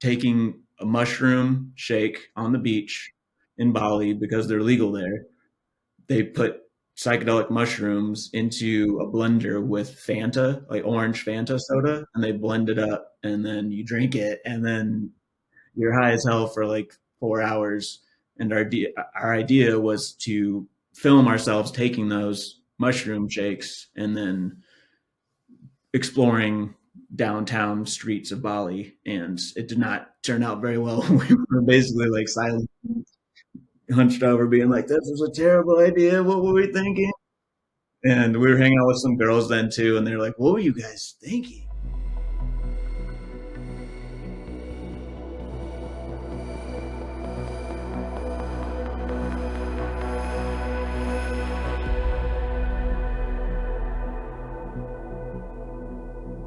taking a mushroom shake on the beach in Bali because they're legal there. They put psychedelic mushrooms into a blender with Fanta, like orange Fanta soda, and they blend it up, and then you drink it, and then you're high as hell for like 4 hours. And our idea was to film ourselves taking those mushroom shakes and then exploring downtown streets of Bali. And it did not turn out very well. We were basically like silent, hunched over, being like, "This was a terrible idea. What were we thinking?" And we were hanging out with some girls then too, and they're like, "What were you guys thinking?"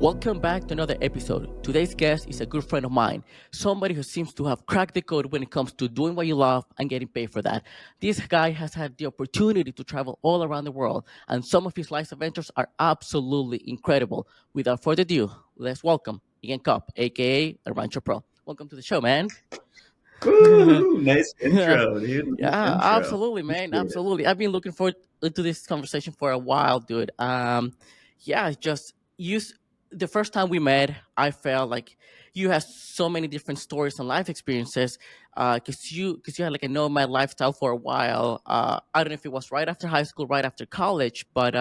Welcome back to another episode. Today's guest is a good friend of mine, somebody who seems to have cracked the code when it comes to doing what you love and getting paid for that. This guy has had the opportunity to travel all around the world, and some of his life adventures are absolutely incredible. Without further ado, let's welcome Egan Kolb, aka the Rancho Pro. Welcome to the show, man. Woo! Nice Yeah, intro, dude. Nice intro. absolutely, man. Appreciate it. Absolutely. I've been looking forward to this conversation for a while, dude. Yeah, just the first time we met, I felt like you had so many different stories and life experiences. Because you had like a nomad lifestyle for a while. I don't know if it was right after high school, right after college, but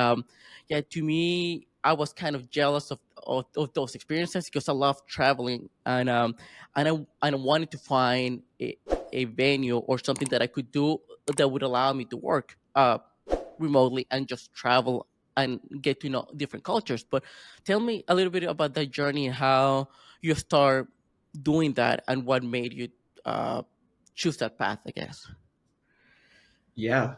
yeah, to me, I was kind of jealous of those experiences because I love traveling and I wanted to find a venue or something that I could do that would allow me to work remotely and just travel and get to know different cultures. But tell me a little bit about that journey and how you start doing that and what made you uh, choose that path, I guess. Yeah,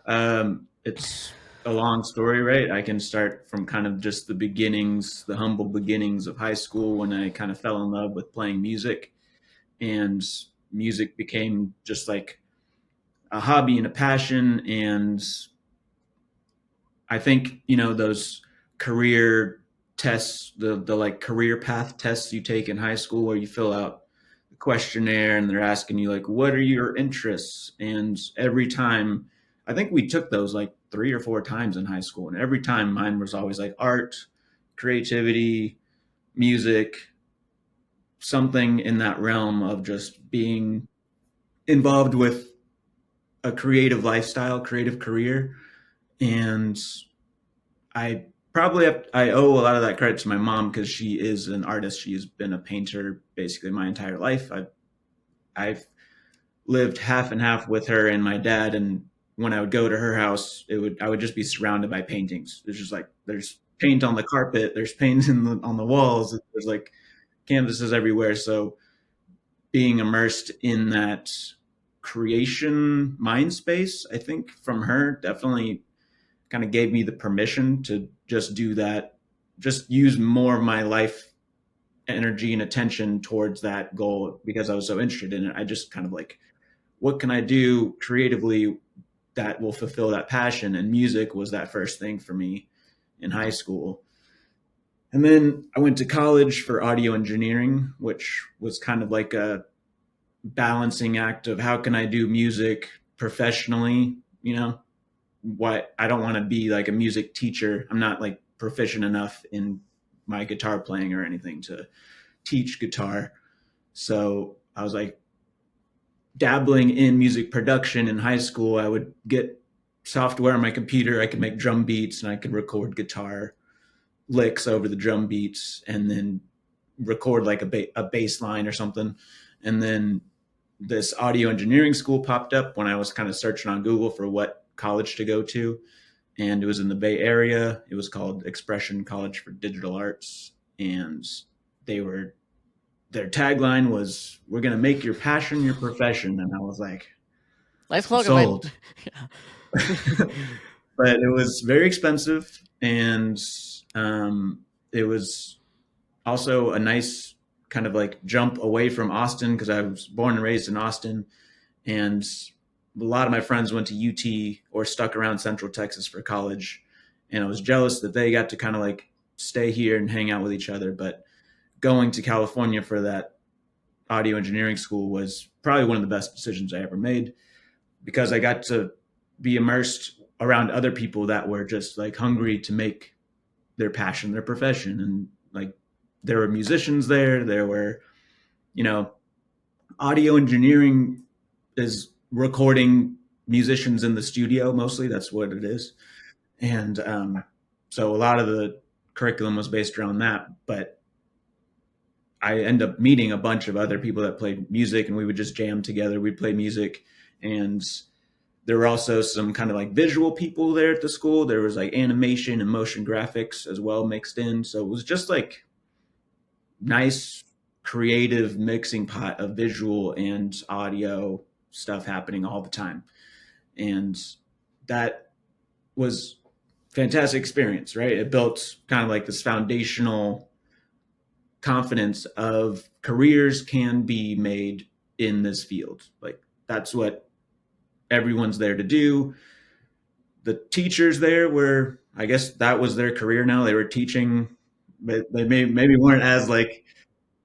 it's a long story, right? I can start from kind of just the beginnings, the humble beginnings of high school when I kind of fell in love with playing music, and music became just like a hobby and a passion. And I think, those career tests, the like career path tests you take in high school where you fill out the questionnaire and they're asking you like, what are your interests? And every time, I think we took those like 3 or 4 times in high school, and every time mine was always like art, creativity, music, something in that realm of just being involved with a creative lifestyle, creative career. And I owe a lot of that credit to my mom because she is an artist. She's been a painter basically my entire life. I've lived half and half with her and my dad, and when I would go to her house, I would just be surrounded by paintings. It's just like there's paint on the carpet, there's paint on the walls, there's like canvases everywhere. So being immersed in that creation mind space, I think from her definitely kind of gave me the permission to just do that, just use more of my life energy and attention towards that goal because I was so interested in it. I just kind of like, what can I do creatively that will fulfill that passion? And music was that first thing for me in high school. And then I went to college for audio engineering, which was kind of like a balancing act of how can I do music professionally, what I don't want to be like a music teacher. I'm not like proficient enough in my guitar playing or anything to teach guitar. So I was like dabbling in music production in high school. I would get software on my computer. I could make drum beats and I could record guitar licks over the drum beats and then record like a bass line or something. And then this audio engineering school popped up when I was kind of searching on Google for what college to go to. And it was in the Bay Area. It was called Expression College for Digital Arts. And they were, their tagline was, "We're going to make your passion your profession." And I was like, Nice I'm slogan, man. sold. But it was very expensive. And it was also a nice kind of like jump away from Austin because I was born and raised in Austin. And a lot of my friends went to UT or stuck around Central Texas for college. And I was jealous that they got to kind of like stay here and hang out with each other. But going to California for that audio engineering school was probably one of the best decisions I ever made, because I got to be immersed around other people that were just like hungry to make their passion their profession. And like, there were musicians there, there were, you know, audio engineering is recording musicians in the studio mostly. That's what it is. And so a lot of the curriculum was based around that. But I end up meeting a bunch of other people that played music, and we would just jam together. We'd play music, and there were also some kind of like visual people there at the school. There was like animation and motion graphics as well mixed in. So it was just like nice, creative mixing pot of visual and audio stuff happening all the time. And that was fantastic experience, right? It built kind of like this foundational confidence of careers can be made in this field. Like, that's what everyone's there to do. The teachers there were, I guess that was their career now. They were teaching, but they maybe weren't as like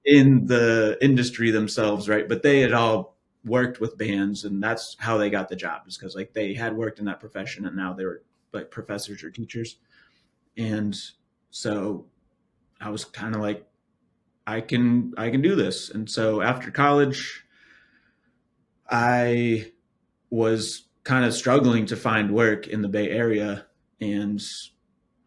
in the industry themselves, right? But they had all worked with bands, and that's how they got the job, is because like they had worked in that profession, and now they were like professors or teachers. And so I was kind of like, I can do this. And so after college, I was kind of struggling to find work in the Bay Area, and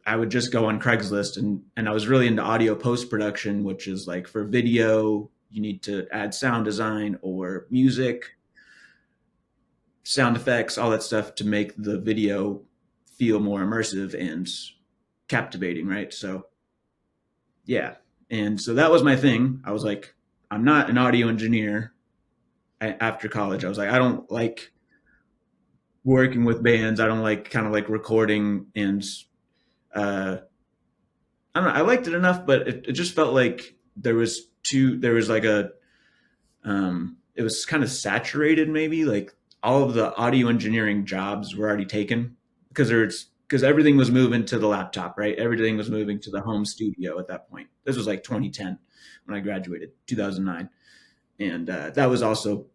I would just go on Craigslist, and I was really into audio post production, which is like for video, you need to add sound design or music, sound effects, all that stuff to make the video feel more immersive and captivating, right? So, yeah. And so that was my thing. I was like, I'm not an audio engineer. After college, I was like, I don't like working with bands. I don't like kind of like recording, and uh, I don't know. I liked it enough, but it just felt like there was like it was kind of saturated maybe. Like, all of the audio engineering jobs were already taken, because everything was moving to the laptop, right? Everything was moving to the home studio at that point. This was like 2010 when I graduated, 2009. And that was also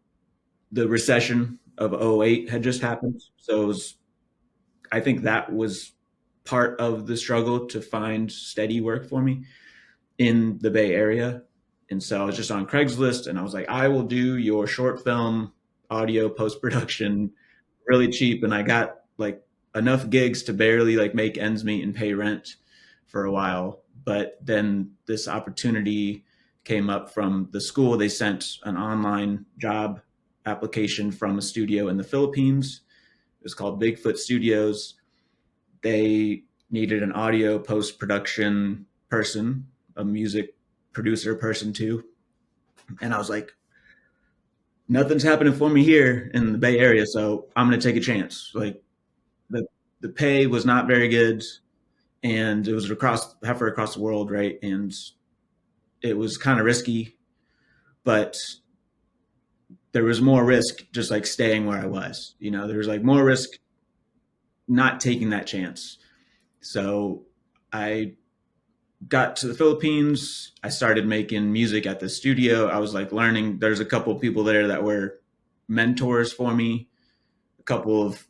the recession of '08 had just happened. So I think that was part of the struggle to find steady work for me in the Bay Area. And so I was just on Craigslist, and I was like, I will do your short film audio post production really cheap. And I got like enough gigs to barely like make ends meet and pay rent for a while. But then this opportunity came up from the school. They sent an online job application from a studio in the Philippines. It was called Bigfoot Studios. They needed an audio post production person, a music producer person too. And I was like, nothing's happening for me here in the Bay Area, so I'm going to take a chance. Like, the the pay was not very good, and it was halfway across the world, right? And it was kind of risky, but there was more risk just like staying where I was. There was like more risk not taking that chance. So I got to the Philippines. I started making music at the studio. I was like learning. There's a couple of people there that were mentors for me, a couple of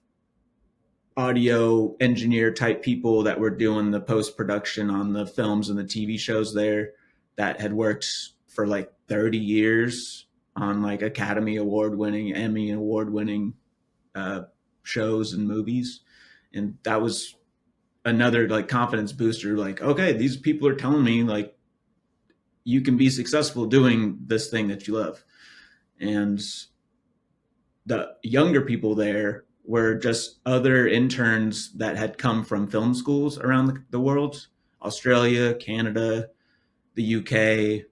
audio engineer type people that were doing the post production on the films and the TV shows there, that had worked for like 30 years on like Academy Award winning, Emmy Award winning uh, shows and movies. And that was another like confidence booster. Like, okay, these people are telling me like you can be successful doing this thing that you love. And the younger people there were just other interns that had come from film schools around the world: Australia, Canada, the UK,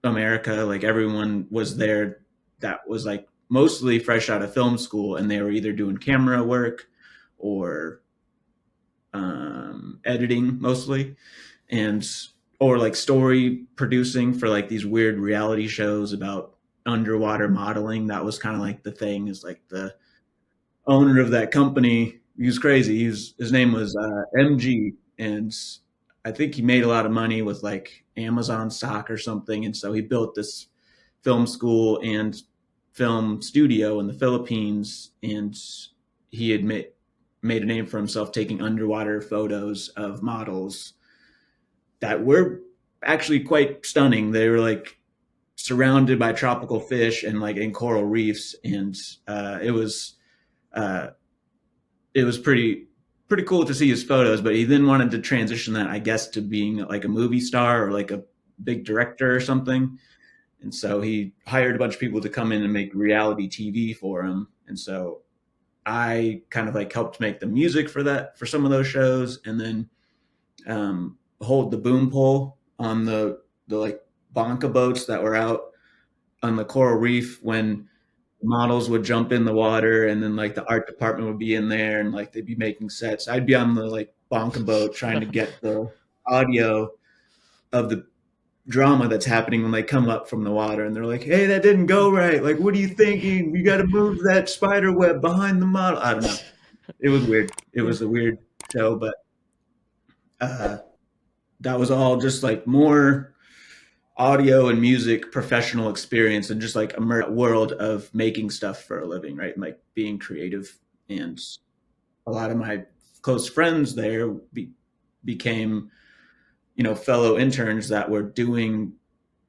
America. Like, everyone was there that was like mostly fresh out of film school, and they were either doing camera work or editing mostly, and or like story producing for like these weird reality shows about underwater modeling. That was kind of like the thing. Is like the owner of that company. He was crazy. His name was MG, and I think he made a lot of money with like Amazon stock or something. And so he built this film school and film studio in the Philippines, and he had made a name for himself taking underwater photos of models that were actually quite stunning. They were like surrounded by tropical fish and like in coral reefs, and uh, it was uh, it was pretty cool to see his photos. But he then wanted to transition that, I guess, to being like a movie star or like a big director or something. And so he hired a bunch of people to come in and make reality TV for him. And so I kind of like helped make the music for that, for some of those shows, and then hold the boom pole on the like bonka boats that were out on the coral reef when models would jump in the water, and then like the art department would be in there and like they'd be making sets. I'd be on the like bonka boat trying to get the audio of the drama that's happening when they come up from the water and they're like, "Hey, that didn't go right. Like, what are you thinking? You got to move that spider web behind the model." I don't know. It was weird. It Yeah. was a weird show, but uh, that was all just like more audio and music professional experience and just like a world of making stuff for a living, right? And like being creative. And a lot of my close friends there became, fellow interns that were doing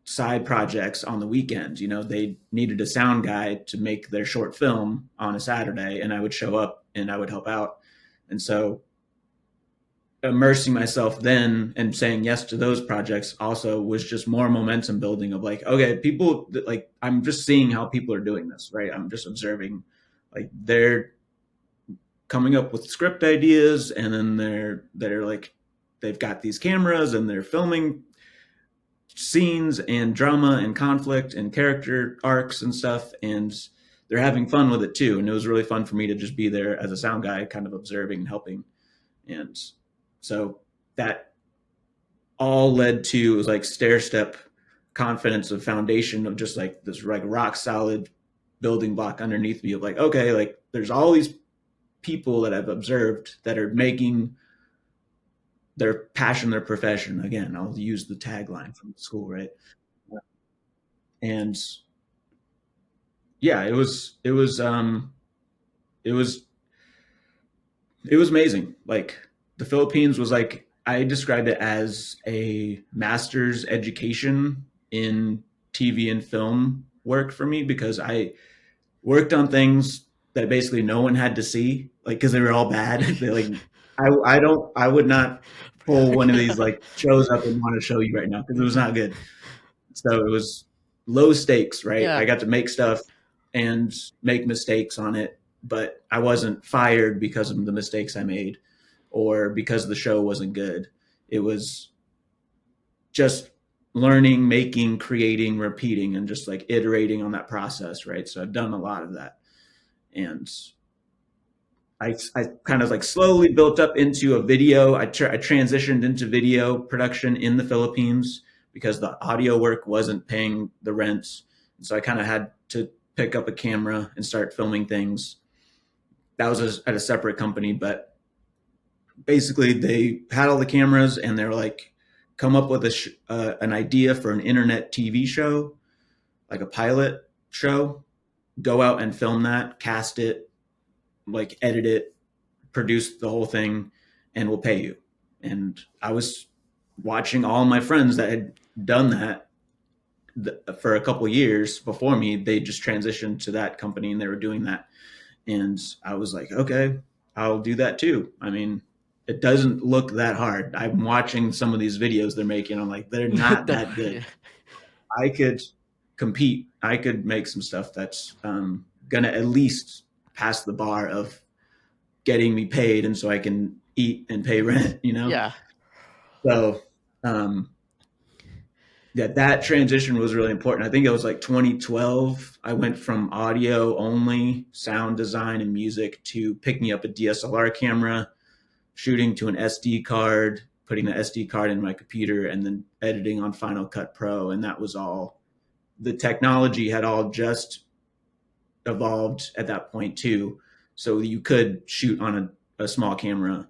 side projects on the weekends. They needed a sound guy to make their short film on a Saturday, and I would show up and I would help out. And so immersing myself then and saying yes to those projects also was just more momentum building of like, okay, people, like, I'm just seeing how people are doing this, right? I'm just observing, like, they're coming up with script ideas, and then they're like, they've got these cameras and they're filming scenes and drama and conflict and character arcs and stuff, and they're having fun with it too. And it was really fun for me to just be there as a sound guy, kind of observing and helping. And so that all led to, it was like stair step confidence of foundation of just like this like rock solid building block underneath me of like, okay, like there's all these people that I've observed that are making their passion their profession. Again, I'll use the tagline from school, right? And yeah, it was it was amazing. Like the Philippines was like, I described it as a master's education in TV and film work for me, because I worked on things that basically no one had to see, like because they were all bad. They like, I would not pull one of these like shows up and want to show you right now because it was not good. So it was low stakes, right? Yeah. I got to make stuff and make mistakes on it, but I wasn't fired because of the mistakes I made or because the show wasn't good. It was just learning, making, creating, repeating, and just like iterating on that process, right? So I've done a lot of that. And I kind of like slowly built up into a video. I transitioned into video production in the Philippines because the audio work wasn't paying the rent. So I kind of had to pick up a camera and start filming things. That was at a separate company, but basically they had all the cameras and they're like, come up with an idea for an internet TV show, like a pilot show. Go out and film that, cast it, like edit it, produce the whole thing, and we'll pay you. And I was watching all my friends that had done that for a couple of years before me. They just transitioned to that company and they were doing that. And I was like, okay, I'll do that too. I mean, it doesn't look that hard. I'm watching some of these videos they're making. I'm like, they're not No, that good. yeah. I could compete. I could make some stuff that's gonna at least pass the bar of getting me paid, and so I can eat and pay rent. Yeah. So um, that transition was really important. I think it was like 2012. I went from audio only, sound design and music, to picking up a DSLR camera, shooting to an SD card, putting the SD card in my computer, and then editing on Final Cut Pro. And that was all. The technology had all just evolved at that point too, so you could shoot on a small camera.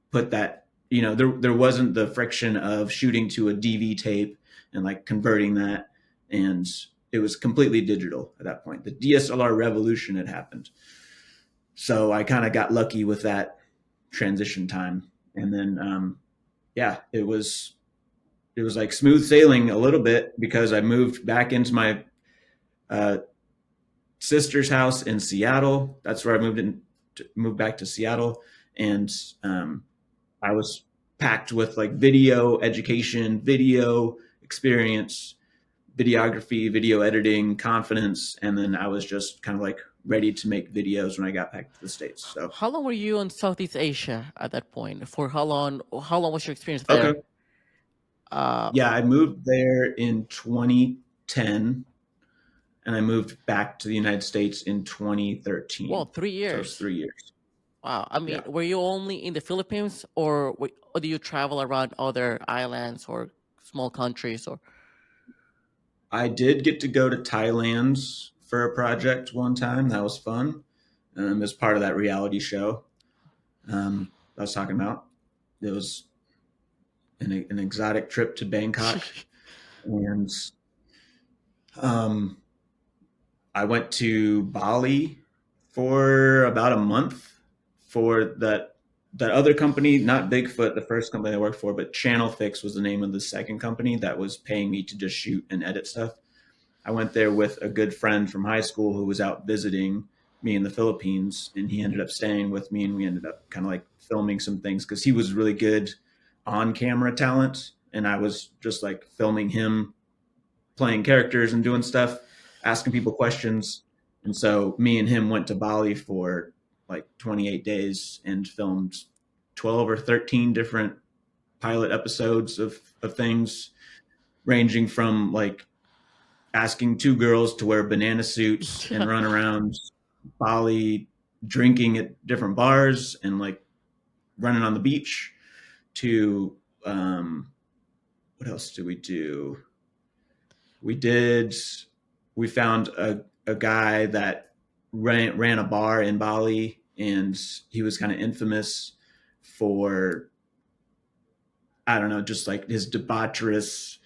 Put that, there wasn't the friction of shooting to a DV tape and like converting that, and it was completely digital at that point. The DSLR revolution had happened. So I kind of got lucky with that transition time. And then, yeah, it was like smooth sailing a little bit because I moved back into my uh, sister's house in Seattle. That's where I moved back to Seattle, and I was packed with like video education, video experience, videography, video editing, confidence, and then I was just kind of like ready to make videos when I got back to the States. So How long were you in Southeast Asia at that point? For how long? How long was your experience okay, there? Uh, yeah, I moved there in 2010, and I moved back to the United States in well, 2013. three So it's years. 3 years. Wow. I mean, Yeah. were you only in the Philippines, or do you travel around other islands or small countries? Or I did get to go to Thailand for a project one time. That was fun. As part of that reality show I was talking about. It was an exotic trip to Bangkok. And um, I went to Bali for about a month for that other company, not Bigfoot, the first company I worked for, but Channel Fix was the name of the second company that was paying me to just shoot and edit stuff. I went there with a good friend from high school who was out visiting me in the Philippines, and he ended up staying with me, and we ended up kind of like filming some things because he was really good on camera talent, and I was just like filming him playing characters and doing stuff, asking people questions. And so me and him went to Bali for like 28 days and filmed 12 or 13 different pilot episodes of things ranging from like asking two girls to wear banana suits and run around Bali drinking at different bars and like running on the beach to what else did we do? We did we found a guy that ran a bar in Bali, and he was kind of infamous for, I don't know, just like his debaucherous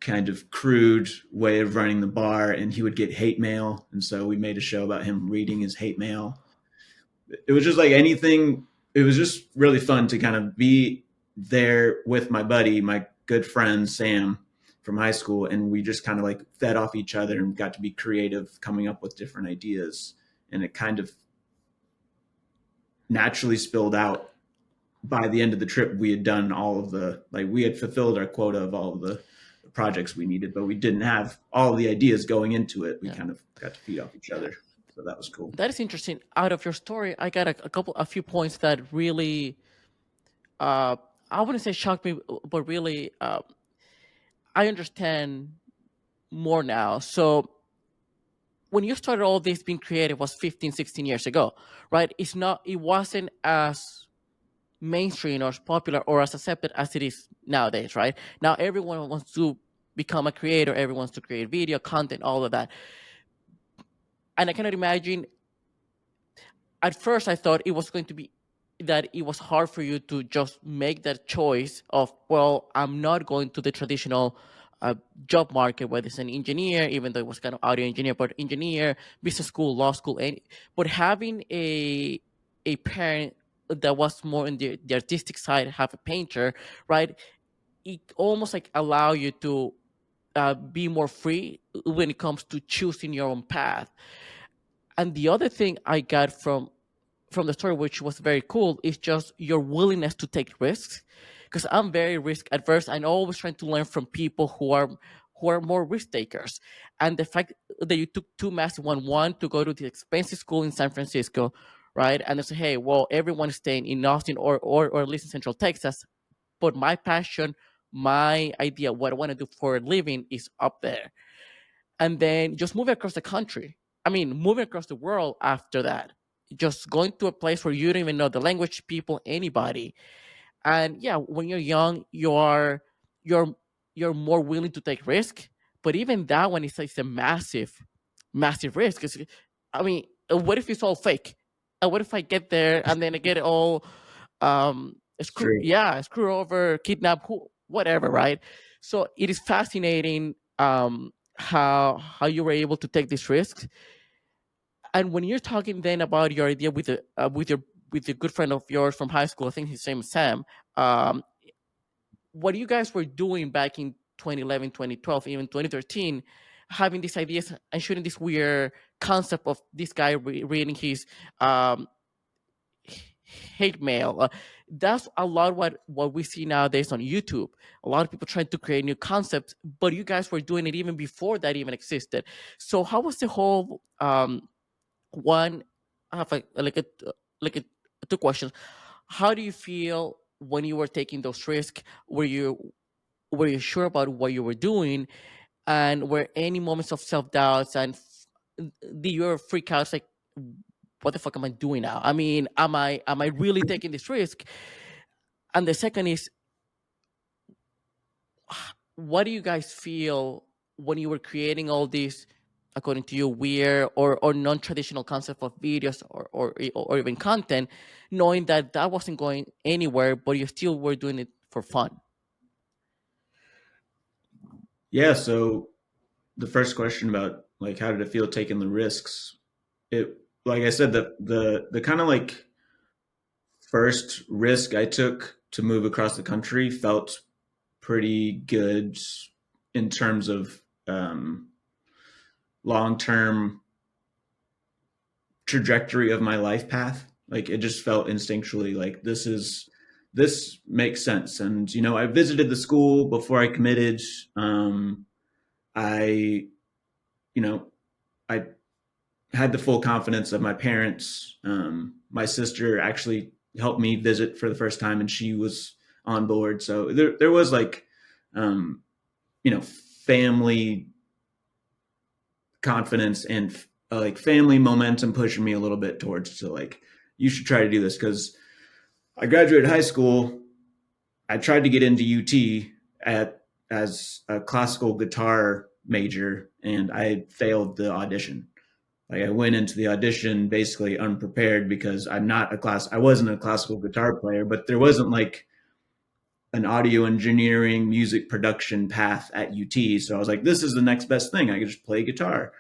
kind of crude way of running the bar, and he would get hate mail, and so we made a show about him reading his hate mail. It was just like anything. It was just really fun to kind of be there with my buddy, my good friend Sam from high school, and we just kind of like fed off each other and got to be creative, coming up with different ideas, and it kind of naturally spilled out. By the end of the trip, we had done all of the like we had fulfilled our quota of all of the projects we needed, but we didn't have all the ideas going into it. We yeah, kind of got to feed off each yeah. other, so that was cool. That is interesting. Out of your story, I got a few points that really, uh, I wouldn't say shocked me, but really, I understand more now. So when you started all this being creative was 15, 16 years ago, right? It wasn't as mainstream or as popular or as accepted as it is nowadays, right? Now everyone wants to become a creator, everyone wants to create video content, all of that. And I cannot imagine, at first I thought it was going to be that it was hard for you to just make that choice of, well, I'm not going to the traditional uh, job market, whether it's an engineer, even though it was kind of audio engineer, but engineer, business school, law school, but having a parent that was more in the artistic side, have a painter, right? It almost like allow you to be more free when it comes to choosing your own path. And the other thing I got from the story, which was very cool, is just your willingness to take risks. Because I'm very risk adverse. I'm always trying to learn from people who are more risk takers. And the fact that you took two massive one to go to the expensive school in San Francisco, right? And they say, hey, well, everyone is staying in Austin or at least in Central Texas, but my passion, my idea, what I want to do for a living is up there. And then just moving across the country. I mean, moving across the world after that. Just going to a place where you don't even know the language, people, anybody. And yeah, when you're young, you're you're more willing to take risk. But even that one is like a massive, massive risk. I mean, what if it's all fake? What if I get there and then I get it all It's true. screw over, kidnap, who, whatever, right? So it is fascinating how you were able to take these risks. And when you're talking then about your idea with your good friend of yours from high school, I think his name is Sam. Um, what you guys were doing back in 2011, 2012, even 2013, having these ideas and shooting this weird concept of this guy reading his um, hate mail. That's a lot what we see nowadays on YouTube. A lot of people trying to create new concepts, but you guys were doing it even before that even existed. So how was the whole one? I have like a two questions. How do you feel when you were taking those risks? Were you sure about what you were doing, and were any moments of self doubts and did you ever freak out like what the fuck am I doing now? I mean, am I really taking this risk? And the second is, what do you guys feel when you were creating all these, according to you, weird or non-traditional concept of videos or even content, knowing that that wasn't going anywhere, but you still were doing it for fun? Yeah. So the first question about like how did it feel taking the risks? It, like I said, the kind of like first risk I took to move across the country felt pretty good in terms of long term trajectory of my life path. Like it just felt instinctually like this makes sense. And you know, I visited the school before I committed. I you know I had the full confidence of my parents. My sister actually helped me visit for the first time, and she was on board. So there was like um, family confidence and like family momentum pushing me a little bit towards to like you should try to do this because I graduated high school. I tried to get into UT at as a classical guitar major, and I failed the audition. Like I went into the audition basically unprepared because I wasn't a classical guitar player, but there wasn't like an audio engineering music production path at UT. So I was like, this is the next best thing. I could just play guitar.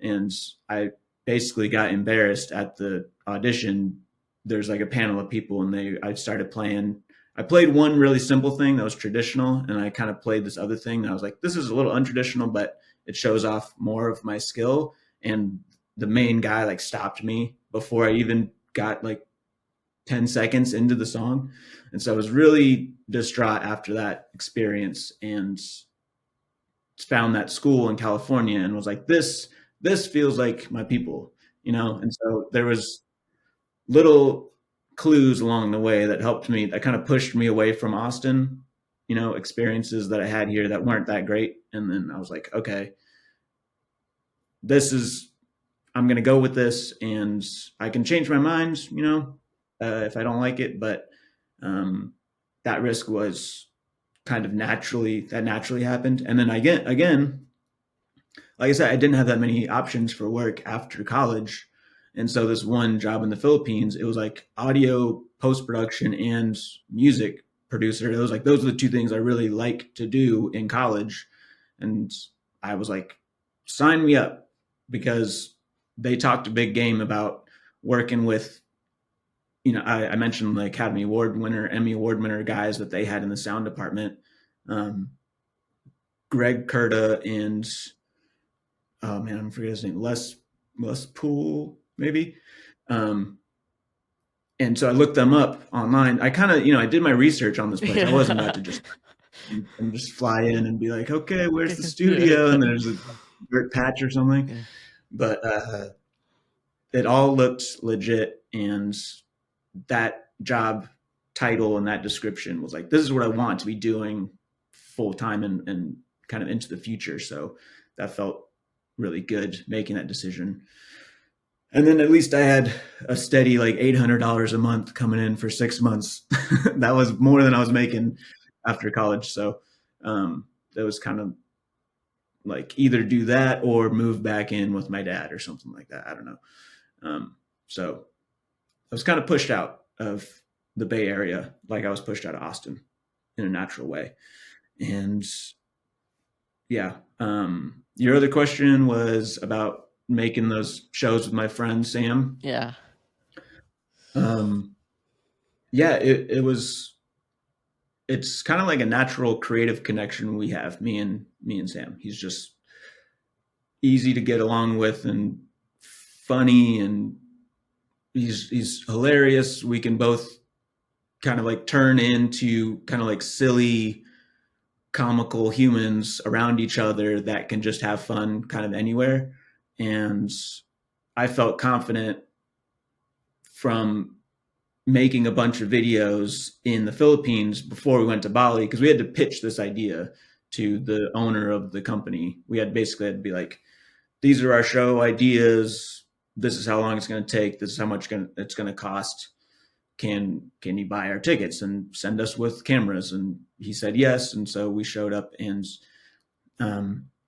And I basically got embarrassed at the audition. There's like a panel of people, and I started playing. I played one really simple thing that was traditional, and I kind of played this other thing. And I was like, this is a little untraditional, but it shows off more of my skill. And the main guy like stopped me before I even got like 10 seconds into the song. And so I was really distraught after that experience and found that school in California and was like, this feels like my people, you know? And so there was little clues along the way that helped me, that kind of pushed me away from Austin, you know, experiences that I had here that weren't that great. And then I was like, okay, this is, I'm going to go with this and I can change my mind, you know, if I don't like it. But um, that risk was kind of naturally happened. And then again, like I said, I didn't have that many options for work after college. And so this one job in the Philippines, it was like audio post production and music producer. It was like those are the two things I really like to do in college. And I was like, sign me up because they talked a big game about working with, you know, I mentioned the Academy Award winner, Emmy Award winner guys that they had in the sound department. Um, Greg Kurta and oh man, I'm forgetting his name. Les Pool, maybe. Um, and so I looked them up online. I kind of, you know, I did my research on this place. I wasn't about to Yeah. just and just fly in and be like, okay, where's the Yeah. studio? And there's a dirt patch or something. Yeah. But it all looked legit, and that job title and that description was like, this is what I want to be doing full time and kind of into the future. So that felt really good making that decision. And then at least I had a steady like $800 a month coming in for 6 months. That was more than I was making after college. So that was kind of like either do that or move back in with my dad or something like that. I don't know. So I was kind of pushed out of the Bay Area, like I was pushed out of Austin in a natural way. And yeah. Your other question was about making those shows with my friend Sam. Yeah. Um, yeah, it was. It's kind of like a natural creative connection we have, me and Sam. He's just easy to get along with and funny, and he's hilarious. We can both kind of like turn into kind of like silly comical humans around each other that can just have fun kind of anywhere. And I felt confident from making a bunch of videos in the Philippines before we went to Bali, because we had to pitch this idea to the owner of the company. We had basically had to be like, these are our show ideas. This is how long it's going to take. This is how much it's going to cost. Can you buy our tickets and send us with cameras? And he said yes. And so we showed up, and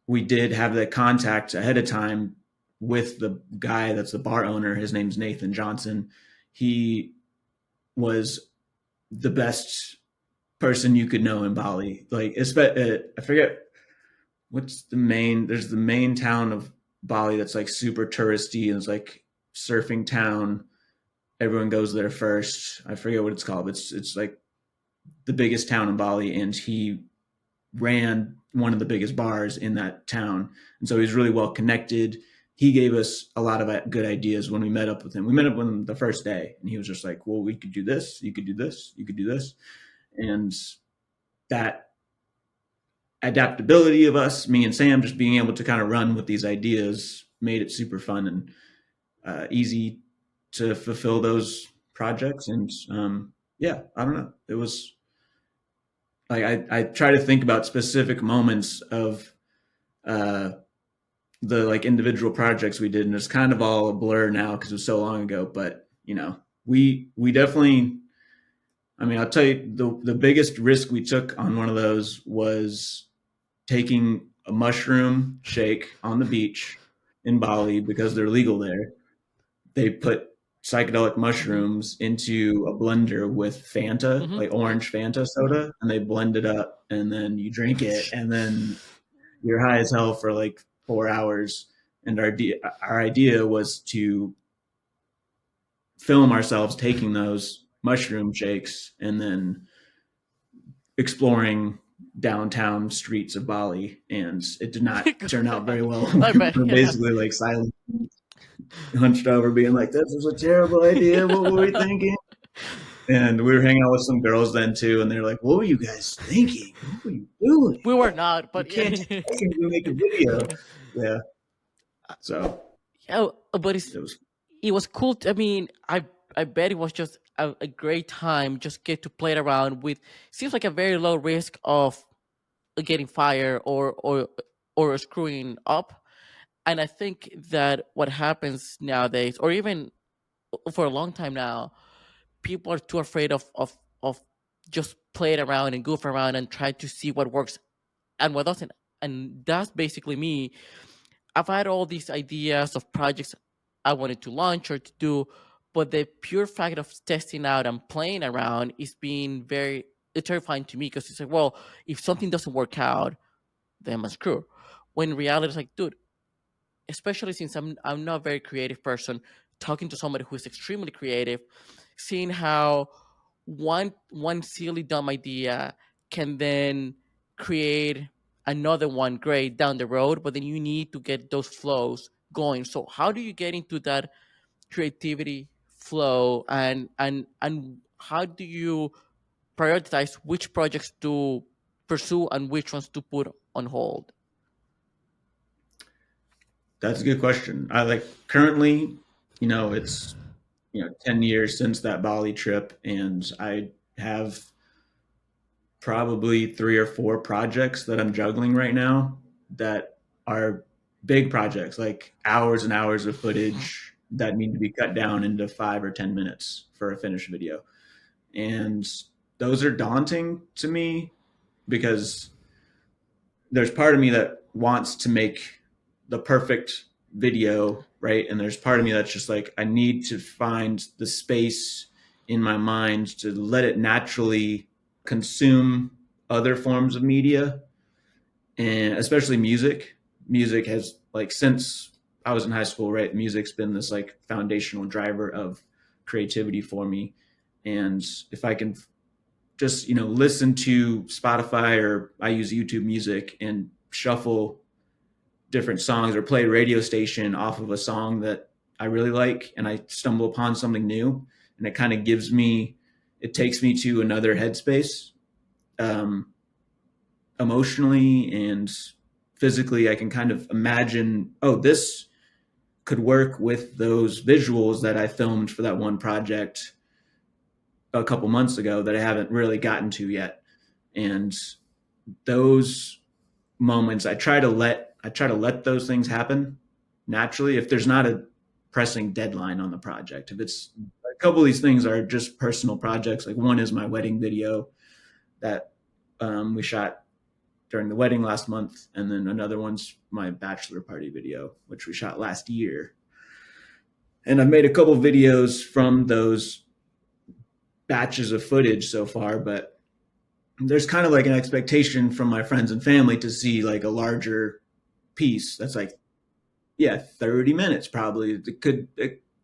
we did have the contact ahead of time with the guy that's the bar owner. His name's Nathan Johnson. He was the best person you could know in Bali. Like, I forget what's the main. There's the main town of Bali that's like super touristy, and it's like surfing town. Everyone goes there first. I forget what it's called. It's like the biggest town in Bali, and he ran one of the biggest bars in that town, and so he's really well connected. He gave us a lot of good ideas when we met up with him. We met up with him the first day, and he was just like, "Well, we could do this. You could do this. You could do this," and that adaptability of us, me and Sam, just being able to kind of run with these ideas, made it super fun and easy to fulfill those projects. And yeah, I don't know. It was like I try to think about specific moments of uh, the like individual projects we did, and it's kind of all a blur now because it was so long ago. But we definitely. I mean, I'll tell you the biggest risk we took on one of those was taking a mushroom shake on the beach in Bali because they're legal there. They put psychedelic Hmm. mushrooms into a blender with Fanta, Hmm. like Yeah. orange Fanta soda, and they blend it up, and then you drink it, and then you're high as hell for like 4 hours. And our idea was to film ourselves taking those mushroom shakes and then exploring downtown streets of Bali, and it did not turn out very well. I bet. We're Yeah. basically like silent, hunched over, being like, "This was a terrible idea. What were we thinking?" And we were hanging out with some girls then too, and they're like, "What were you guys thinking? What were you doing? We were not, You but yeah. can't take mushrooms and make a video." Yeah. So Yeah, but it was. it was cool. I mean, I bet it was just a great time. Just get to play around with. Seems like a very low risk of getting fired or screwing up. And I think that what happens nowadays, or even for a long time now, people are too afraid of just playing around and goof around and try to see what works and what doesn't. And that's basically me. I've had all these ideas of projects I wanted to launch or to do, but the pure fact of testing out and playing around is being very terrifying to me because it's like, well, if something doesn't work out, then I'm screwed. When in reality, it's like, dude, especially since I'm not a very creative person, talking to somebody who is extremely creative, seeing how one silly dumb idea can then create another one great down the road, but then you need to get those flows going. So how do you get into that creativity flow, and how do you prioritize which projects to pursue and which ones to put on hold? That's a good question. I like currently, it's 10 years since that Bali trip, and I have probably 3 or 4 projects that I'm juggling right now that are big projects, like hours and hours of footage that need to be cut down into 5 or 10 minutes for a finished video. And those are daunting to me because there's part of me that wants to make the perfect video, right? And there's part of me that's just like, I need to find the space in my mind to let it naturally consume other forms of media and especially music. Music has, like, since I was in high school, right? Music's been this like foundational driver of creativity for me. And if I can just, listen to Spotify, or I use YouTube Music and shuffle different songs or play a radio station off of a song that I really like, and I stumble upon something new, and it kind of it takes me to another headspace, um, emotionally and physically. I can kind of imagine, oh, this could work with those visuals that I filmed for that one project a couple months ago that I haven't really gotten to yet. And those moments, I try to let those things happen naturally if there's not a pressing deadline on the project. If it's a couple of these things are just personal projects, like one is my wedding video that we shot during the wedding last month, and then another one's my bachelor party video, which we shot last year. And I've made a couple videos from those batches of footage so far, but there's kind of like an expectation from my friends and family to see like a larger piece that's like, yeah, 30 minutes probably.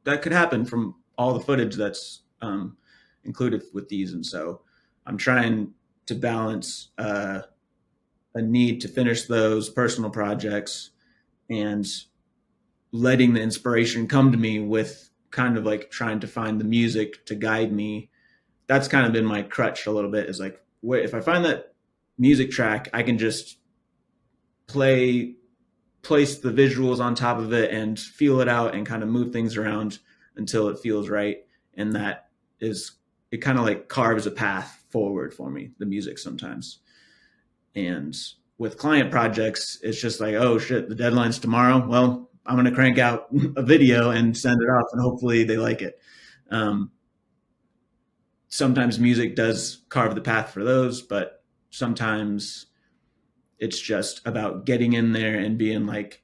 That could happen from all the footage that's included with these. And so I'm trying to balance a need to finish those personal projects and letting the inspiration come to me, with kind of like trying to find the music to guide me. That's kind of been my crutch a little bit, is like, wait, if I find that music track, I can just play place the visuals on top of it and feel it out and kind of move things around until it feels right. And that is, it kind of like carves a path forward for me, the music sometimes. And with client projects, it's just like, oh shit, the deadline's tomorrow. Well, I'm going to crank out a video and send it off, and hopefully they like it. Um, Sometimes music does carve the path for those, but sometimes it's just about getting in there and being like,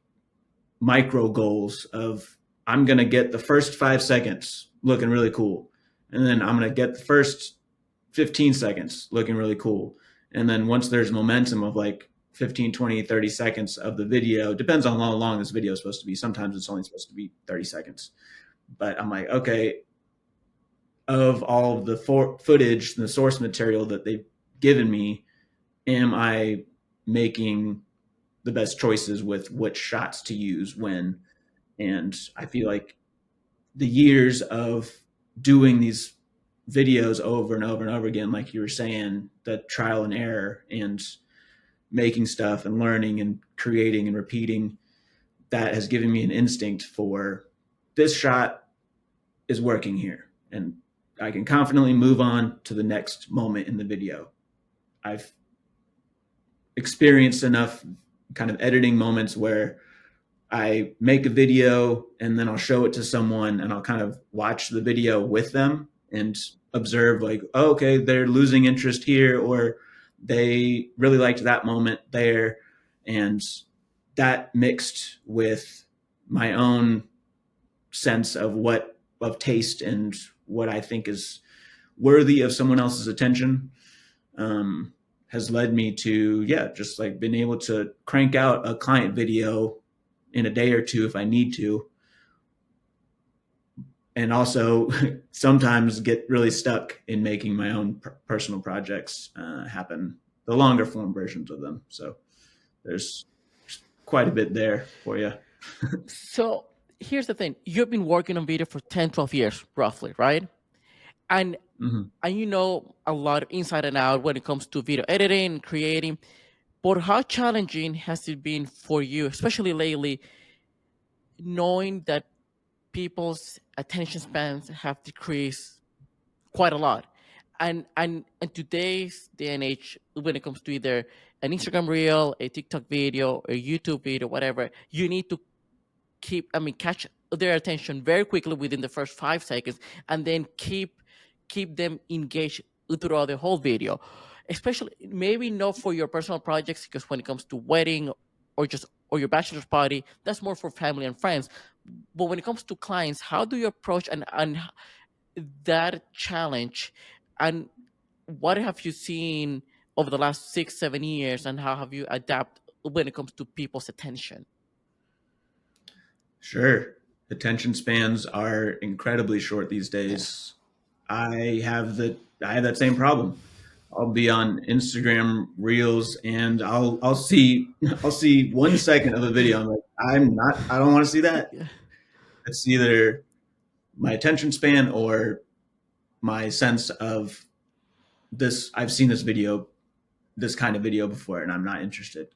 micro goals of, I'm going to get the first 5 seconds looking really cool. And then I'm going to get the first 15 seconds looking really cool. And then once there's momentum of like 15, 20, 30 seconds of the video, depends on how long this video is supposed to be. Sometimes it's only supposed to be 30 seconds. But I'm like, okay, of all of the footage and the source material that they've given me, am I making the best choices with which shots to use when? And I feel like the years of doing these videos over and over and over again, like you were saying, the trial and error and making stuff and learning and creating and repeating, that has given me an instinct for, this shot is working here. And I can confidently move on to the next moment in the video. I've experienced enough kind of editing moments where I make a video and then I'll show it to someone and I'll kind of watch the video with them and observe, like, oh, okay, they're losing interest here, or they really liked that moment there. And that mixed with my own sense of taste and what I think is worthy of someone else's attention, has led me to, yeah, just like being able to crank out a client video in a day or two if I need to. And also sometimes get really stuck in making my own personal projects happen, the longer form versions of them. So there's quite a bit there for you. So here's the thing: you've been working on video for 10, 12 years, roughly, right? And Mm-hmm. and you know a lot of inside and out when it comes to video editing, creating. But how challenging has it been for you, especially lately, knowing that people's attention spans have decreased quite a lot? And today's day and age, when it comes to either an Instagram reel, a TikTok video, a YouTube video, whatever, you need to catch their attention very quickly within the first 5 seconds, and then keep them engaged throughout the whole video. Especially maybe not for your personal projects, because when it comes to wedding or your bachelor's party, that's more for family and friends. But when it comes to clients, how do you approach and that challenge, and what have you seen over the last 6 7 years, and how have you adapted when it comes to people's attention. Sure. Attention spans are incredibly short these Yes. days. I have that same problem. I'll be on Instagram Reels and I'll see I'll see 1 second of a video. I'm like, I don't want to see that. Yeah. It's either my attention span or my sense of this. I've seen this kind of video before, and I'm not interested.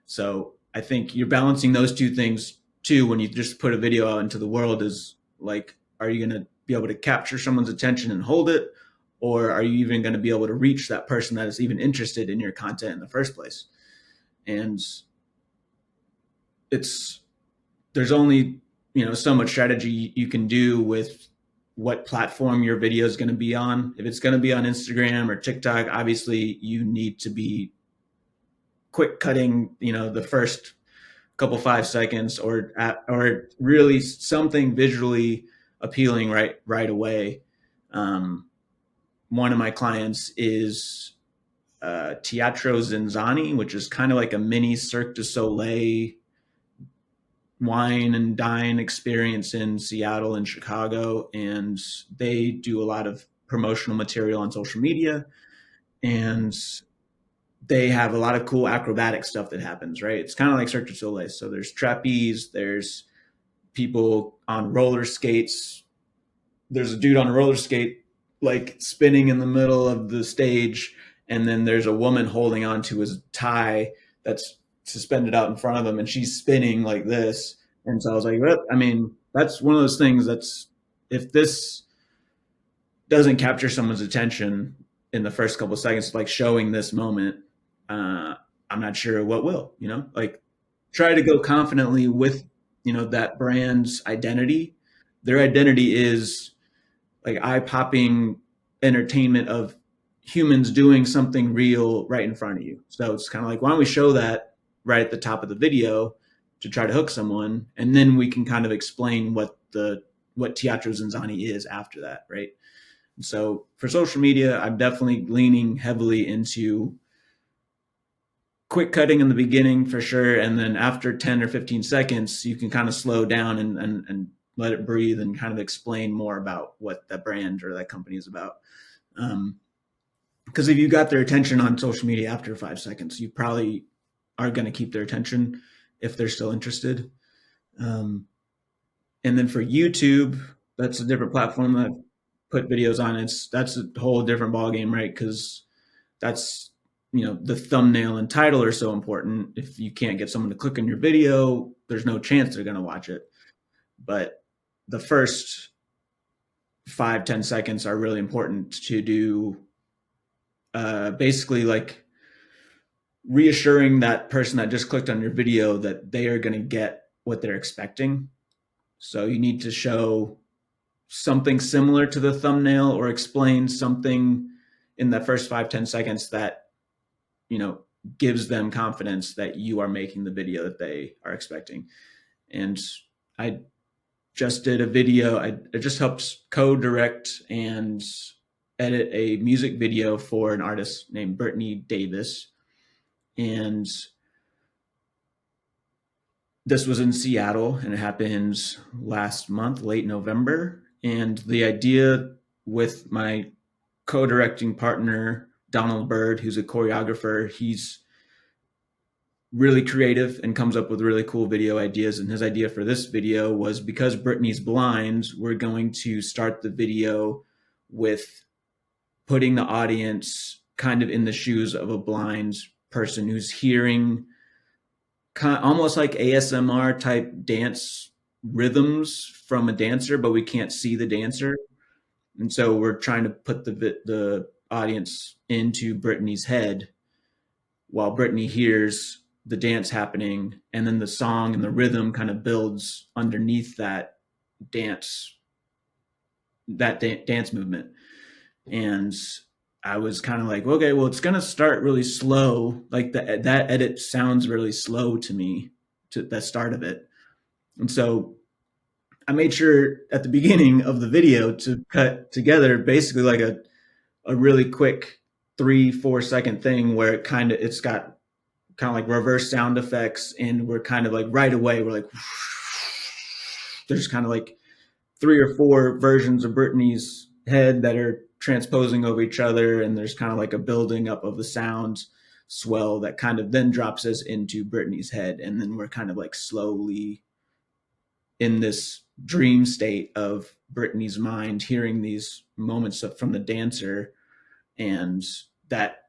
So I think you're balancing those two things too when you just put a video out into the world. Is like, are you going to be able to capture someone's attention and hold it, or are you even going to be able to reach that person that is even interested in your content in the first place? And it's there's only so much strategy you can do with what platform your video is going to be on. If it's going to be on Instagram or TikTok, obviously you need to be quick cutting, the first couple 5 seconds, or really something visually appealing right away. Um, One of my clients is Teatro Zinzani, which is kind of like a mini Cirque du Soleil wine and dine experience in Seattle and Chicago, and they do a lot of promotional material on social media, and they have a lot of cool acrobatic stuff that happens, right? It's kind of like Cirque du Soleil. So there's trapeze, there's people on roller skates. There's a dude on a roller skate, like spinning in the middle of the stage. And then there's a woman holding onto his tie that's suspended out in front of him, and she's spinning like this. And so I was like, well, I mean, that's one of those things that's, if this doesn't capture someone's attention in the first couple of seconds, like showing this moment, I'm not sure what will, like try to go confidently with, that brand's identity. Their identity is like eye popping entertainment of humans doing something real right in front of you. So it's kind of like, why don't we show that right at the top of the video to try to hook someone? And then we can kind of explain what Teatro Zinzani is after that. Right. And so for social media, I'm definitely leaning heavily into quick cutting in the beginning for sure. And then after 10 or 15 seconds, you can kind of slow down and let it breathe and kind of explain more about what that brand or that company is about. Because if you got their attention on social media after 5 seconds, you probably are going to keep their attention if they're still interested. And then for YouTube, that's a different platform that I've put videos on. That's a whole different ballgame, right? Because that's the thumbnail and title are so important. If you can't get someone to click on your video, there's no chance they're going to watch it. But the first 5-10 seconds are really important to do, basically like reassuring that person that just clicked on your video that they are going to get what they're expecting. So you need to show something similar to the thumbnail or explain something in the first 5-10 seconds that gives them confidence that you are making the video that they are expecting. And I just did a video. I just helped co-direct and edit a music video for an artist named Brittany Davis. And this was in Seattle, and it happened last month, late November. And the idea with my co-directing partner, Donald Bird, who's a choreographer, he's really creative and comes up with really cool video ideas. And his idea for this video was, because Brittany's blind, we're going to start the video with putting the audience kind of in the shoes of a blind person who's hearing almost like ASMR type dance rhythms from a dancer, but we can't see the dancer. And so we're trying to put the audience into Brittany's head while Brittany hears the dance happening, and then the song and the rhythm kind of builds underneath that dance movement. And I was kind of like, okay, well, it's going to start really slow. Like that edit sounds really slow to me, to the start of it. And so I made sure at the beginning of the video to cut together basically like a really quick 3-4 second thing where it's got kind of like reverse sound effects, and we're kind of like right away we're like there's kind of like three or four versions of Brittany's head that are transposing over each other, and there's kind of like a building up of the sound swell that kind of then drops us into Brittany's head, and then we're kind of like slowly in this dream state of Brittany's mind, hearing these moments from the dancer, and that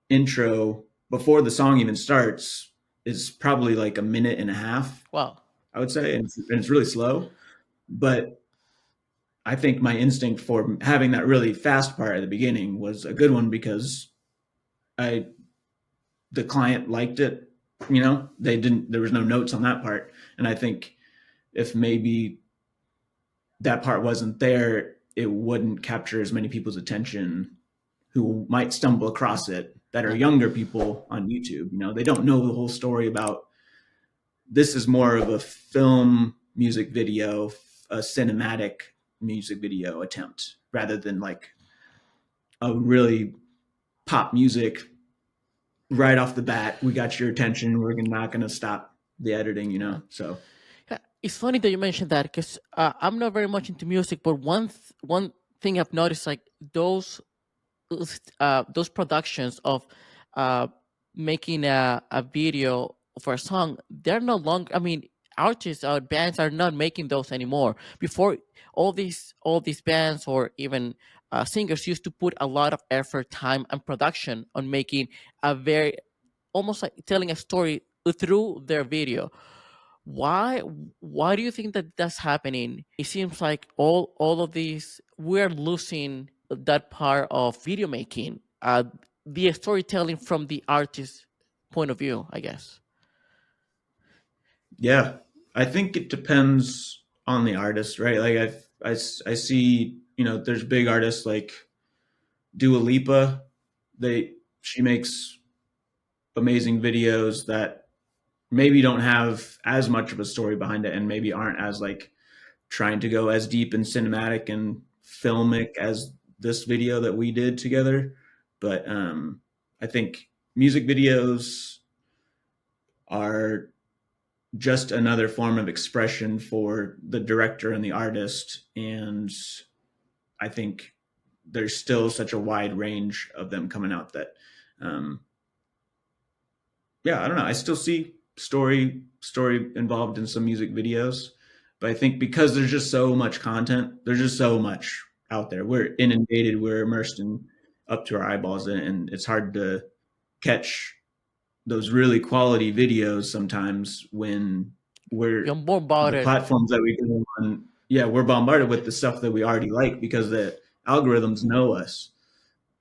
intro before the song even starts is probably like a minute and a half, Wow. I would say, and it's really slow. But I think my instinct for having that really fast part at the beginning was a good one because I the client liked it. You know, they didn't. There was no notes on that part, and I think if maybe that part wasn't there, it wouldn't capture as many people's attention who might stumble across it that are Yeah. younger people on YouTube. You know, they don't know the whole story about this is more of a film music video, a cinematic music video attempt rather than like a really pop music right off the bat. We got your attention. We're not going to stop the editing, you Yeah. know? So, Yeah, it's funny that you mentioned that because I'm not very much into music, but one thing I've noticed, like those productions of uh, making a video for a song, they're no longer. I mean, artists or bands are not making those anymore. Before, all these bands or even singers used to put a lot of effort, time, and production on making a very almost like telling a story through their video. Why do you think that that's happening? It seems like all of these, we're losing that part of video making, the storytelling from the artist's point of view, I guess. yeah, I think it depends on the artist, right? Like, I see, you know, there's big artists like Dua Lipa. She makes amazing videos that maybe don't have as much of a story behind it and maybe aren't as like trying to go as deep and cinematic and filmic as this video that we did together. But I think music videos are just another form of expression for the director and the artist. And I think there's still such a wide range of them coming out that, um, yeah, I don't know. I still see story involved in some music videos, but I think because there's just so much content, there's just so much out there. We're inundated, we're immersed in up to our eyeballs in it, and it's hard to catch those really quality videos sometimes when You're we're the bombarded. platforms that we go on. Yeah, we're bombarded with the stuff that we already like because the algorithms know us.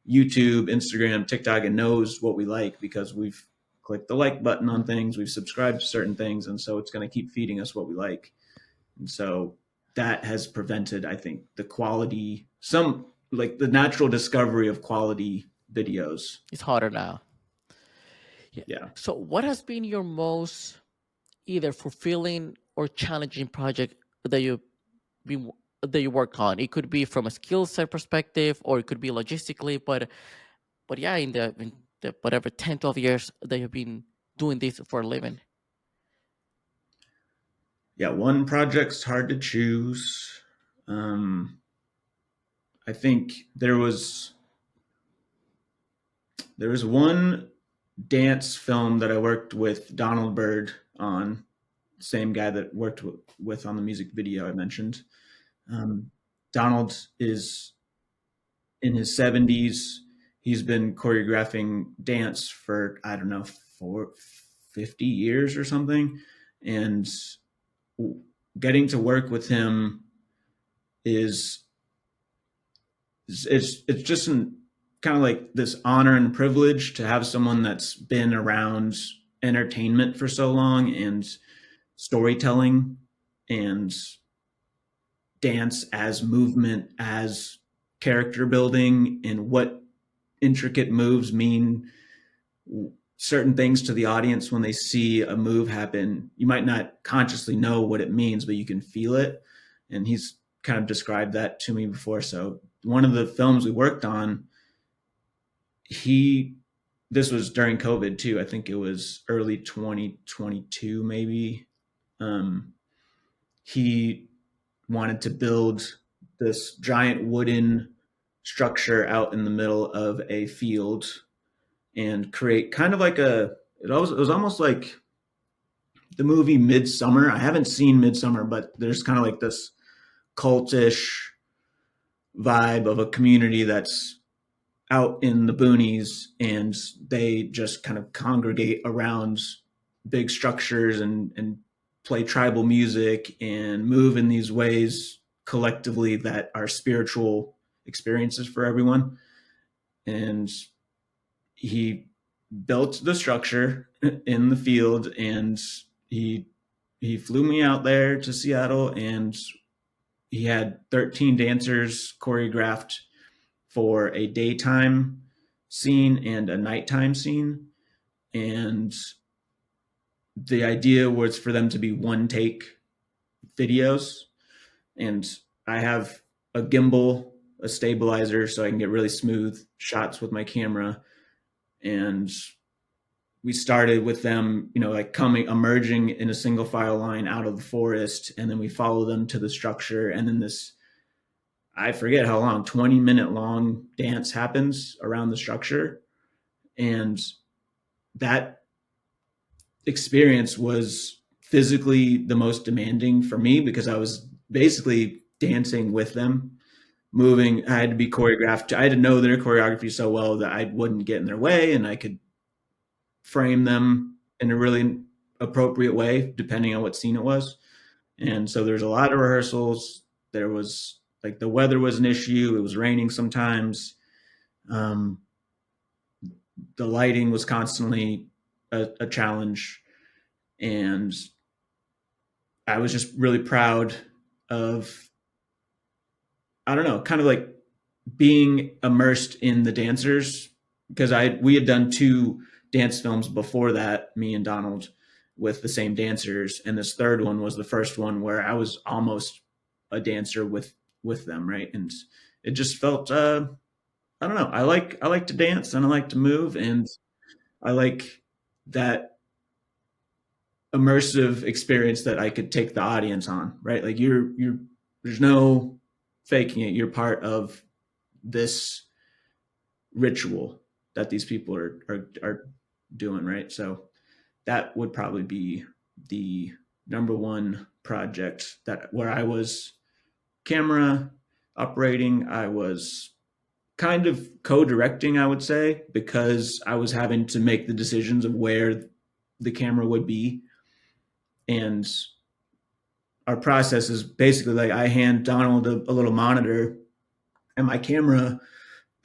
YouTube, Instagram, TikTok, and knows what we like because we've clicked the like button on things, we've subscribed to certain things, and so it's going to keep feeding us what we like. And so that has prevented, I think, the quality, some like the natural discovery of quality videos. It's harder now. Yeah. Yeah. So, what has been your most either fulfilling or challenging project that been that you work on? It could be from a skill set perspective, or it could be logistically. But yeah, in the whatever 10, 12 years that you've been doing this for a living. Yeah. One project's hard to choose. Um, I think there was one dance film that I worked with Donald Byrd on, same guy that worked with on the music video I mentioned. Um, Donald is in his 70s. He's been choreographing dance for, I don't know, 50 years or something. And getting to work with him is, it's just kind of like this honor and privilege to have someone that's been around entertainment for so long and storytelling and dance as movement, as character building, and what intricate moves mean certain things to the audience when they see a move happen. You might not consciously know what it means, but you can feel it. And he's kind of described that to me before. So one of the films we worked on, he this was during COVID too. I think it was early 2022, maybe. Um, he wanted to build this giant wooden structure out in the middle of a field and create kind of like it was almost like the movie Midsummer. I haven't seen Midsummer, but there's kind of like this cultish vibe of a community that's out in the boonies, and they just kind of congregate around big structures and play tribal music and move in these ways collectively that are spiritual experiences for everyone. And he built the structure in the field, and he he flew me out there to Seattle, and he had 13 dancers choreographed for a daytime scene and a nighttime scene. And the idea was for them to be one take videos. And I have a gimbal, a stabilizer, so I can get really smooth shots with my camera. And we started with them, like emerging in a single file line out of the forest. And then we follow them to the structure. And then this, I forget how long, 20-minute long dance happens around the structure. And that experience was physically the most demanding for me because I was basically dancing with them, moving. I had to be choreographed. I had to know their choreography so well that I wouldn't get in their way, and I could frame them in a really appropriate way depending on what scene it was. And so there's a lot of rehearsals. There was like the weather was an issue. It was raining sometimes. Um, the lighting was constantly a challenge, and I was just really proud of, I don't know, kind of like being immersed in the dancers, because we had done two dance films before that, me and Donald, with the same dancers, and this third one was the first one where I was almost a dancer with them, right? And it just felt I don't know. I like to dance and I like to move, and I like that immersive experience that I could take the audience on, right? Like you're there's no faking it. You're part of this ritual that these people are doing, right? So that would probably be the number one project that where I was camera operating. I was kind of co-directing, I would say, because I was having to make the decisions of where the camera would be. And our process is basically like I hand Donald a little monitor, and my camera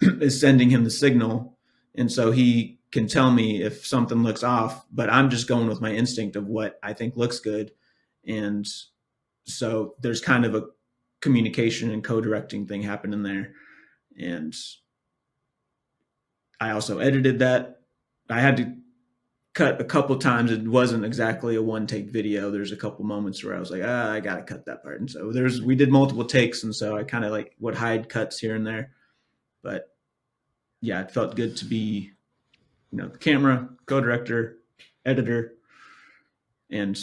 is sending him the signal. And so he can tell me if something looks off, but I'm just going with my instinct of what I think looks good. And so there's kind of a communication and co-directing thing happening there. And I also edited that. I had to cut a couple times. It wasn't exactly a one take video. There's a couple moments where I was like, I gotta cut that part. And so we did multiple takes, and so I kind of like would hide cuts here and there. But yeah, it felt good to be, the camera, co-director, editor, and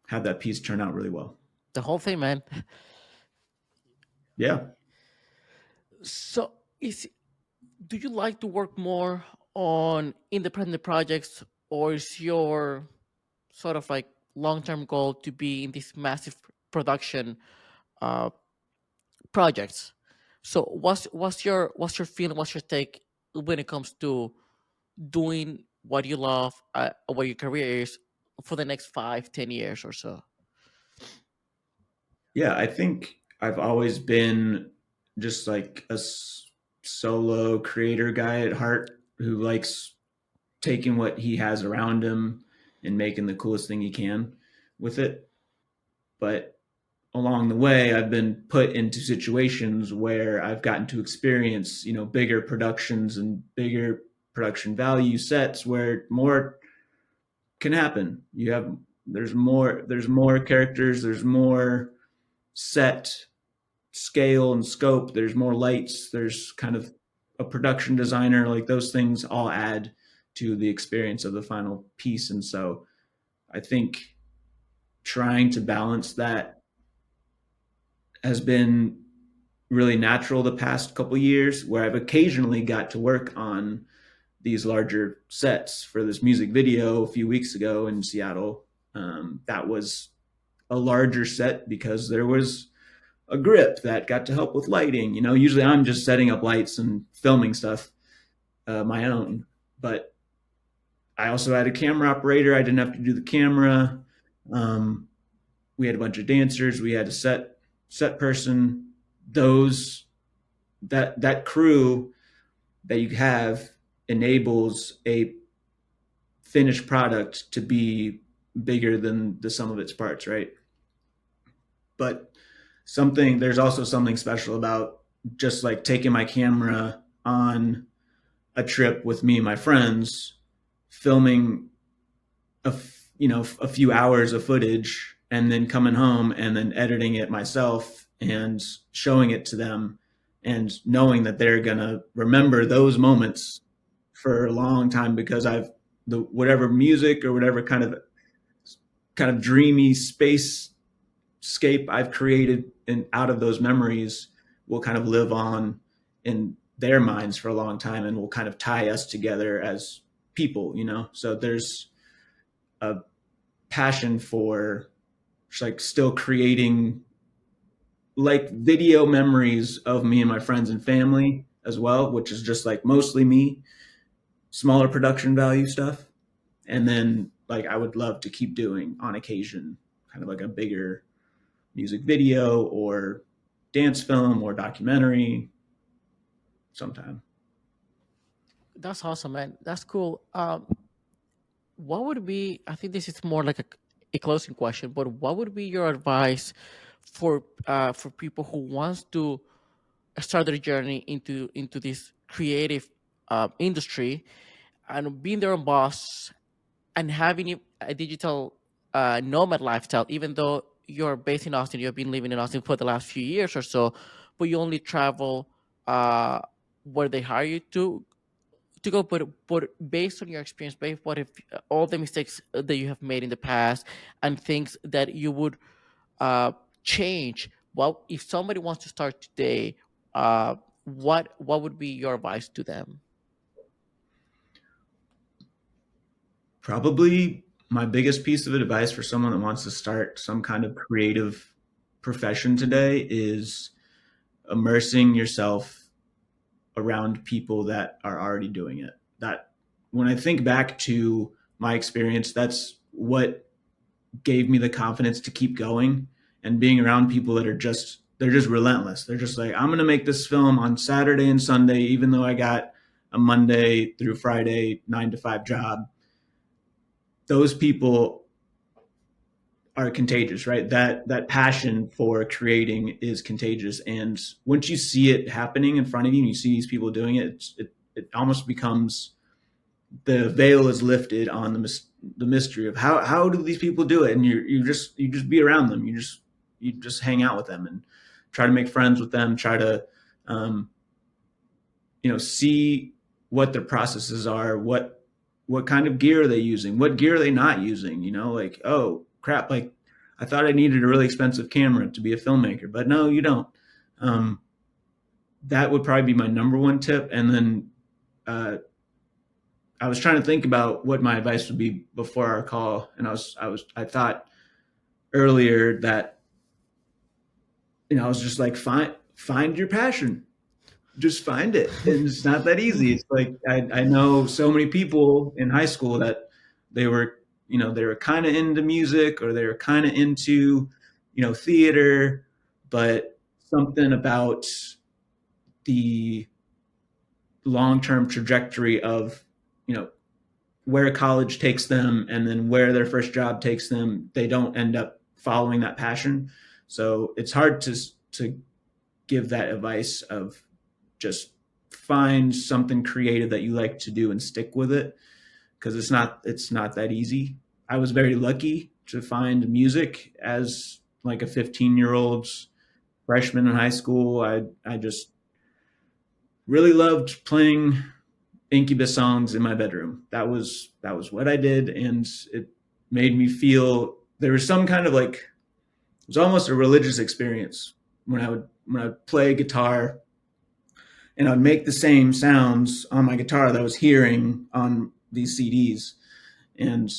have that piece turn out really well. The whole thing, man. Yeah. So, do you like to work more on independent projects, or is your sort of like long-term goal to be in this massive production uh, projects? So, what's your feeling? What's your take when it comes to doing what you love, what your career is for the next 5, 10 years or so? Yeah, I think I've always been just like solo creator guy at heart who likes taking what he has around him and making the coolest thing he can with it. But along the way, I've been put into situations where I've gotten to experience, bigger productions and bigger production value sets where more can happen. There's more characters, there's more set scale and scope, there's more lights, there's kind of a production designer, like those things all add to the experience of the final piece. And so I think trying to balance that has been really natural the past couple years, where I've occasionally got to work on these larger sets for this music video a few weeks ago in Seattle. That was a larger set because there was a grip that got to help with lighting. You know, usually I'm just setting up lights and filming stuff my own, but I also had a camera operator. I didn't have to do the camera. Um, we had a bunch of dancers. We had a set person. Those that crew that you have enables a finished product to be bigger than the sum of its parts, right? But there's also something special about just like taking my camera on a trip with me and my friends, filming a few hours of footage, and then coming home and then editing it myself and showing it to them, and knowing that they're gonna remember those moments for a long time, because I've the whatever music or whatever kind of dreamy spacescape I've created and out of those memories will kind of live on in their minds for a long time, and will kind of tie us together as people, you know? So there's a passion for just like still creating like video memories of me and my friends and family as well, which is just like mostly me, smaller production value stuff. And then like I would love to keep doing on occasion kind of like a bigger music video or dance film or documentary sometime. That's awesome, man. That's cool. What would be, I think this is more like a closing question, but what would be your advice for people who wants to start their journey into this creative industry and being their own boss and having a digital nomad lifestyle, even though you're based in Austin, you've been living in Austin for the last few years or so, but you only travel uh, where they hire you to go. But based on your experience, based what if all the mistakes that you have made in the past and things that you would uh, change, well, if somebody wants to start today, what would be your advice to them? Probably my biggest piece of advice for someone that wants to start some kind of creative profession today is immersing yourself around people that are already doing it. That when I think back to my experience, that's what gave me the confidence to keep going, and being around people that are just they're just relentless. They're just like, I'm going to make this film on Saturday and Sunday even though I got a Monday through Friday 9 to 5 job. Those people are contagious, right? That passion for creating is contagious, and once you see it happening in front of you and you see these people doing it, it almost becomes the veil is lifted on the mystery of how do these people do it, and you just be around them, you just hang out with them and try to make friends with them, try to um, see what their processes are, what kind of gear are they using, what gear are they not using, like, oh crap, like I thought I needed a really expensive camera to be a filmmaker, but no, you don't. um, that would probably be my number one tip. And then I was trying to think about what my advice would be before our call, and I thought earlier that I was just like, find your passion, just find it, and it's not that easy. It's like I know so many people in high school that they were they were kind of into music, or they were kind of into theater, but something about the long term trajectory of you know where college takes them and then where their first job takes them, they don't end up following that passion. So it's hard to give that advice of just find something creative that you like to do and stick with it, because it's not that easy. I was very lucky to find music as like a 15-year-old freshman in high school. I just really loved playing Incubus songs in my bedroom. That was what I did, and it made me feel there was some kind of like it was almost a religious experience when I would play guitar and I'd make the same sounds on my guitar that I was hearing on these CDs. And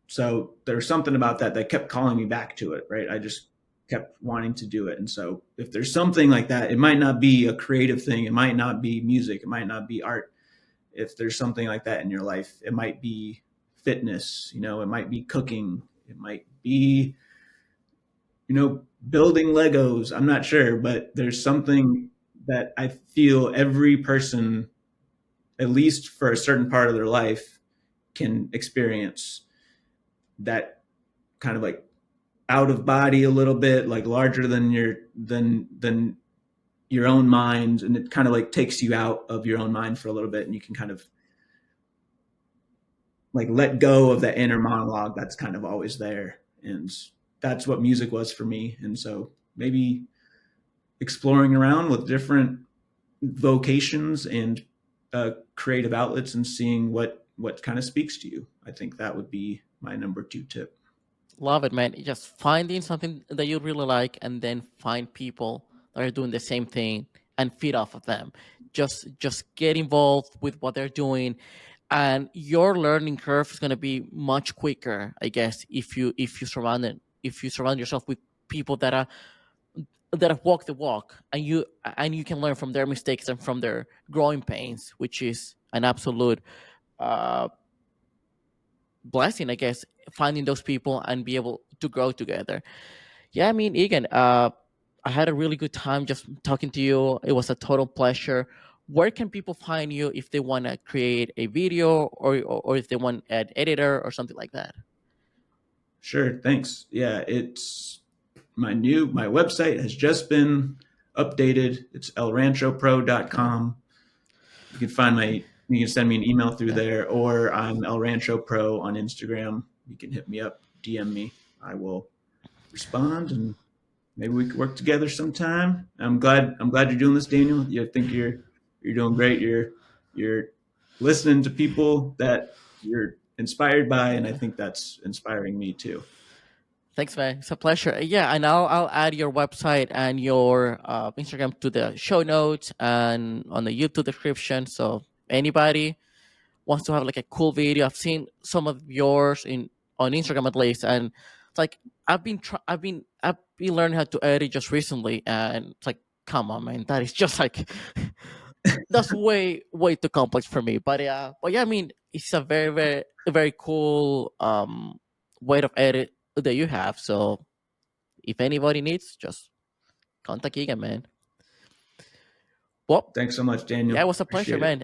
so there was something about that that kept calling me back to it, right? I just kept wanting to do it. And so if there's something like that, it might not be a creative thing, it might not be music, it might not be art. If there's something like that in your life, it might be fitness, it might be cooking, it might be, building Legos. I'm not sure, but there's something that I feel every person, at least for a certain part of their life, can experience that kind of like out of body a little bit, like larger than your own mind, and it kind of like takes you out of your own mind for a little bit, and you can kind of like let go of that inner monologue that's kind of always there. And that's what music was for me. And so maybe exploring around with different vocations and creative outlets and seeing what kind of speaks to you. I think that would be my number two tip. Love it, man. Just finding something that you really like and then find people that are doing the same thing and feed off of them. Just get involved with what they're doing, and your learning curve is going to be much quicker, I guess, if you surround yourself with people that have walked the walk, and you can learn from their mistakes and from their growing pains, which is an absolute uh blessing, I guess, finding those people and be able to grow together. Yeah, I mean, Egan, I had a really good time just talking to you. It was a total pleasure. Where can people find you if they want to create a video, or if they want an editor or something like that? Sure, thanks. Yeah, it's my website has just been updated. It's elranchopro.com. You can find my you can send me an email through Yeah. there, or I'm El Rancho Pro on Instagram. You can hit me up, DM me. I will respond, and maybe we could work together sometime. I'm glad you're doing this, Daniel. I think you're doing great. You're listening to people that you're inspired by, and I Yeah. think that's inspiring me too. Thanks, man. It's a pleasure. Yeah, and I'll add your website and your Instagram to the show notes and on the YouTube description. So anybody wants to have like a cool video, I've seen some of yours in on Instagram at least, and it's like I've been learning how to edit just recently, and it's like, come on, man, that is just like that's way too complex for me. But yeah, I mean, it's a very cool way of edit that you have. So if anybody needs, just contact Egan, man. Well, Thanks so much, Daniel. yeah, it was a pleasure, Appreciate it. man.